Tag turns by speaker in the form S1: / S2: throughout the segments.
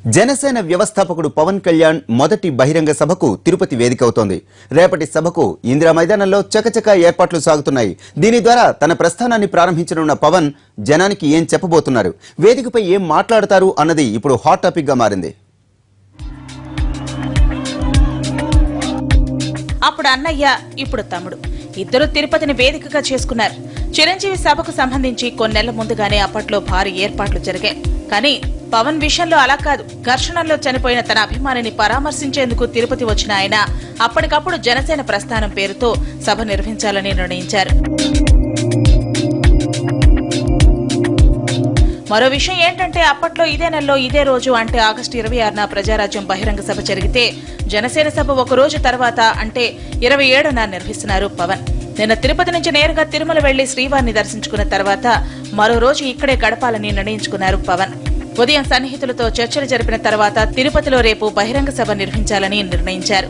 S1: జనసేన వ్యవస్థాపకుడు పవన్ కళ్యాణ్ మొదటి బహిరంగ సభకు తిరుపతి వేదికవుతోంది. రేపటి సభకు ఇందిరా మైదానంలో చకచక ఏర్పాట్లు సాగుతున్నాయి. దీని ద్వారా తన ప్రస్థానాన్ని ప్రారంభించనున్న పవన్ జనానికి ఏం చెప్పబోతున్నారు, వేదికపై ఏం మాట్లాడతారు అన్నది ఇప్పుడు హాట్ టాపిక్ గా మారింది.
S2: అప్పుడు అన్నయ్య, ఇప్పుడు తమ్ముడు ఇద్దరు తిరుపతిని వేదికగా చేసుకున్నారు. చిరంజీవి సభకు సంబంధించి కొన్నేళ్ల ముందుగానే అప్పట్లో భారీ ఏర్పాట్లు జరిగాయి. కానీ పవన్ విషయంలో అలా కాదు. ఘర్షణల్లో చనిపోయిన తన అభిమానిని పరామర్శించేందుకు తిరుపతి వచ్చిన ఆయన అప్పటికప్పుడు జనసేన ప్రస్థానం పేరుతో సభ నిర్వహించాలని నిర్ణయించారు. మరో విషయం ఏంటంటే అప్పట్లో ఇదే నెలలో ఇదే రోజు అంటే ఆగస్టు 26న ప్రజారాజ్యం బహిరంగ సభ జరిగితే జనసేన సభ ఒక రోజు తర్వాత అంటే 27న నిర్వహిస్తున్నారు పవన్. నిన్న తిరుపతి నుంచి నేరుగా తిరుమల వెళ్లి శ్రీవారిని దర్శించుకున్న తర్వాత మరో రోజు ఇక్కడే గడపాలని నిర్ణయించుకున్నారు పవన్. ఉదయం సన్నిహితులతో చర్చలు జరిపిన తర్వాత తిరుపతిలో రేపు బహిరంగ సభ నిర్వహించాలని నిర్ణయించారు.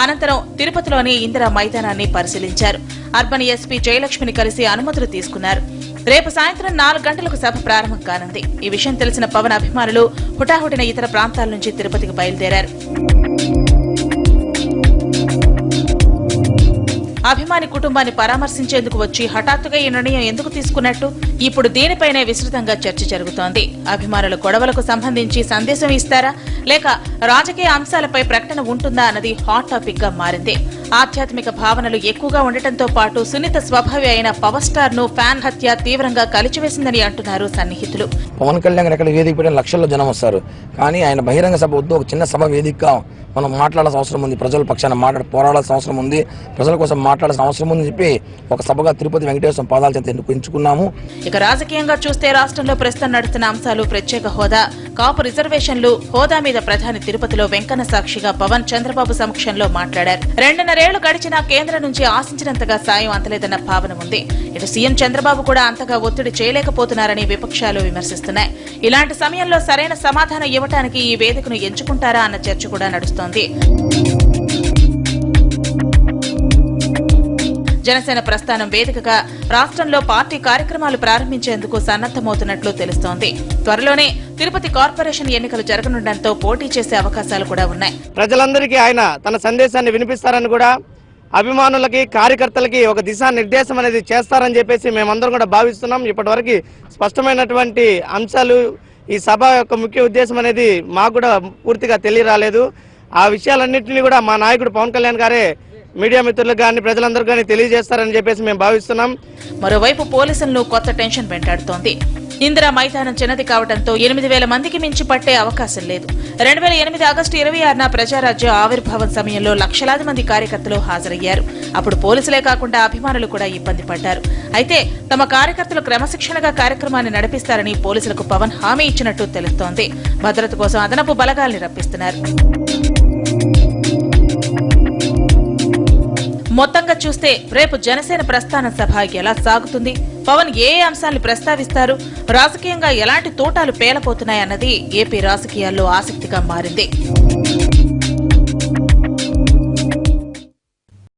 S2: అనంతరం తిరుపతిలోని ఇందిరా మైదానాన్ని పరిశీలించారు. అర్బన్ ఎస్పీ జయలక్ష్మిని కలిసి అనుమతులు తీసుకున్నారు. రేపు సాయంత్రం 4 గంటలకు సభ ప్రారంభం కానుంది. ఈ విషయం తెలిసిన పవన్ అభిమానులు హుటాహుటిన ఇతర ప్రాంతాల నుంచి తిరుపతికి బయలుదేరారు. అభిమాని కుటుంబాన్ని పరామర్శించేందుకు వచ్చి హఠాత్తుగా ఈ నిర్ణయం ఎందుకు తీసుకున్నట్టు ఇప్పుడు దీనిపైనే విస్తృతంగా చర్చ జరుగుతోంది. అభిమానుల గొడవలకు సంబంధించి సందేశం ఇస్తారా లేక రాజకీయ అంశాలపై ప్రకటన ఉంటుందా అన్నది హాట్ టాపిక్ గా మారింది. ఆధ్యాత్మిక భావనలు ఎక్కువగా ఉండటంతో పాటు సున్నిత స్వభావి అయిన పవర్ స్టార్ ను ఫ్యాన్ హత్య తీవ్రంగా కలిచివేసిందని అంటున్నారు సన్నిహితులు.
S3: పవన్ కళ్యాణ్ ఎక్కడ వేదిక పెట్టిన లక్షల్లో జనం వస్తారు, కానీ ఆయన బహిరంగ సభ వద్దు, ఒక చిన్న సభ వేదికగా మనం మాట్లాడాల్సిన అవసరం ఉంది, ప్రజల పక్షాన పోరాడాల్సిన అవసరం ఉంది, ప్రజల కోసం మాట్లాడాల్సిన అవసరం ఉందని చెప్పి ఒక సభగా తిరుపతి వెంకటేశ్వర పాదాల చెంత ఎంచుకున్నాము.
S2: ఇక రాజకీయంగా చూస్తే రాష్ట్రంలో ప్రస్తుతం నడుస్తున్న అంశాలు ప్రత్యేక హోదా, కాపు రిజర్వేషన్లు, హోదా మీద ప్రధాని తిరుపతిలో వెంకన్న సాక్షిగా పవన్ చంద్రబాబు సమక్షంలో మాట్లాడారు. 2.5 ఏళ్లు గడిచినా కేంద్రం నుంచి ఆశించినంతగా సాయం అందలేదన్న భావన ఉంది. ఇటు సీఎం చంద్రబాబు కూడా అంతగా ఒత్తిడి చేయలేకపోతున్నారని విపక్షాలు విమర్శిస్తున్నాయి. ఇలాంటి సమయంలో సరైన సమాధానం ఇవ్వడానికి ఈ వేదికను ఎంచుకుంటారా అన్న చర్చ కూడా నడుస్తోంది. జనసేన ప్రస్థానం వేదికగా రాష్ట్రంలో పార్టీ కార్యక్రమాలు ప్రారంభించేందుకు సన్నద్దమవుతున్నట్లు తెలుస్తోంది. త్వరలోనే తిరుపతి కార్పొరేషన్ ఎన్నికలు జరగనుండటంతో పోటీ చేసే అవకాశాలు కూడా ఉన్నాయి.
S4: ప్రజలందరికీ ఆయన తన సందేశాన్ని వినిపిస్తారని కూడా, అభిమానులకి కార్యకర్తలకి ఒక దిశానిర్దేశం అనేది చేస్తారని చెప్పేసి మేమందరం కూడా భావిస్తున్నాం. ఇప్పటివరకు స్పష్టమైనటువంటి అంశాలు, ఈ సభ యొక్క ముఖ్య ఉద్దేశం అనేది మాకు కూడా పూర్తిగా తెలియరాలేదు. ఆ విషయాలన్నింటినీ కూడా మా నాయకుడు పవన్ కళ్యాణ్ గారే మీడియా మిత్రులకు కానీ ప్రజలందరూ కానీ తెలియజేస్తారని చెప్పేసి మేము భావిస్తున్నాం.
S2: మరోవైపు పోలీసులను కొత్త టెన్షన్ వెంటాడుతోంది. ఇందిరా మైదానం చిన్నది కావడంతో 8,000 మందికి మించి పట్టే అవకాశం లేదు. 2008 ఆగస్టు 26న ప్రజారాజ్య ఆవిర్భావం సమయంలో లక్షలాది మంది కార్యకర్తలు హాజరయ్యారు. అప్పుడు పోలీసులే కాకుండా అభిమానులు కూడా ఇబ్బంది పడ్డారు. అయితే తమ కార్యకర్తలు క్రమశిక్షణగా కార్యక్రమాన్ని నడిపిస్తారని పోలీసులకు పవన్ హామీ ఇచ్చినట్టు తెలుస్తోంది. భద్రత కోసం అదనపు బలగాల్ని రప్పిస్తున్నారు. మొత్తంగా చూస్తే రేపు జనసేన ప్రస్థాన సభ ఎలా సాగుతుంది, పవన్ ఏ అంశాన్ని ప్రస్తావిస్తారు, రాజకీయంగా ఎలాంటి తోటాలు పేలపోతున్నాయన్నది ఏపీ రాజకీయాల్లో ఆసక్తిగా మారింది.